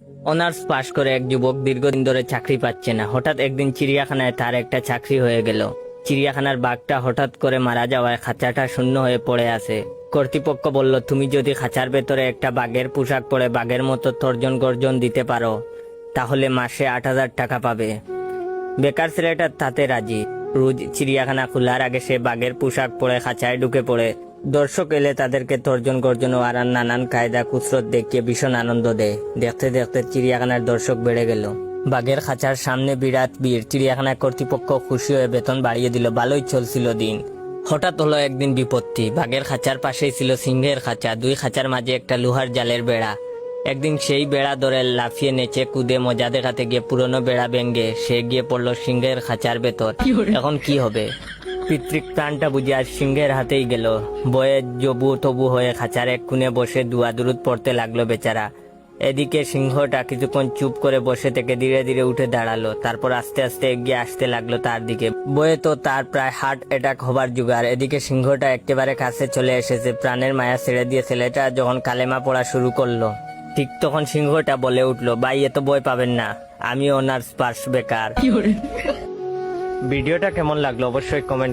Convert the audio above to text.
Honours পাশ করে এক যুবক দীর্ঘদিন ধরে চাকরি পাচ্ছে না। হঠাৎ একদিন চিড়িয়াখানায় তার একটা চাকরি হয়ে গেল। চিড়িয়াখানার বাঘটা হঠাৎ করে মারা যাওয়ায় খাঁচাটা শূন্য হয়ে পড়ে আছে। কর্তৃপক্ষ বলল, তুমি যদি খাঁচার ভেতরে একটা বাঘের পোশাক পরে বাঘের মতো তর্জন গর্জন দিতে পারো তাহলে মাসে 8,000 টাকা পাবে। বেকার ছেলেটা তাতে রাজি। রোজ চিড়িয়াখানা খোলার আগে সে বাঘের পোশাক পরে খাঁচায় ঢুকে পড়ে। দর্শক এলে তাদেরকে তর্জন গর্জন ও আর নানান কায়দা কুসরত দেখিয়ে ভীষণ আনন্দ দেয়। দেখতে দেখতে চিড়িয়াখানার দর্শক বেড়ে গেল। বাঘের খাঁচার সামনে বিরাট ভিড়। চিড়িয়াখানা কর্তৃপক্ষ খুশি হয়ে বেতন বাড়িয়ে দিল। ভালোই চলছিল দিন। হঠাৎ হলো একদিন বিপত্তি। বাঘের খাঁচার পাশেই ছিল সিংহের খাঁচা। দুই খাঁচার মাঝে একটা লোহার জালের বেড়া। একদিন সেই বেড়া ধরে লাফিয়ে নেচে কুদে মজা দেখাতে গিয়ে পুরনো বেড়া ভেঙে সে গিয়ে পড়লো সিংহের খাঁচার ভেতর। এখন কি হবে? পিতৃক প্রাণটা বুঝে আজ সিংহের হাতেই গেল। বয়ে জবু তবু হয়ে খাঁচার এক কোণে বসে দুয়া দুরুদ পড়তে লাগলো বেচারা। এদিকে সিংহটা কিছুক্ষণ চুপ করে বসে থেকে ধীরে ধীরে উঠে দাঁড়ালো। তারপর আস্তে আস্তে এগিয়ে আসতে লাগলো তার দিকে। বয়ে তো তার প্রায় হার্ট অ্যাটাক হবার জোগাড়। এদিকে সিংহটা একেবারে কাছে চলে এসেছে। প্রাণের মায়া ছেড়ে দিয়ে ছেলেটা যখন কালেমা পড়া শুরু করলো ঠিক তখন সিংহটা বলে উঠলো, ভাই এত ভয় পাবেন না, আমি অনার্স পাস বেকার। ভিডিওটা কেমন লাগলো অবশ্যই কমেন্ট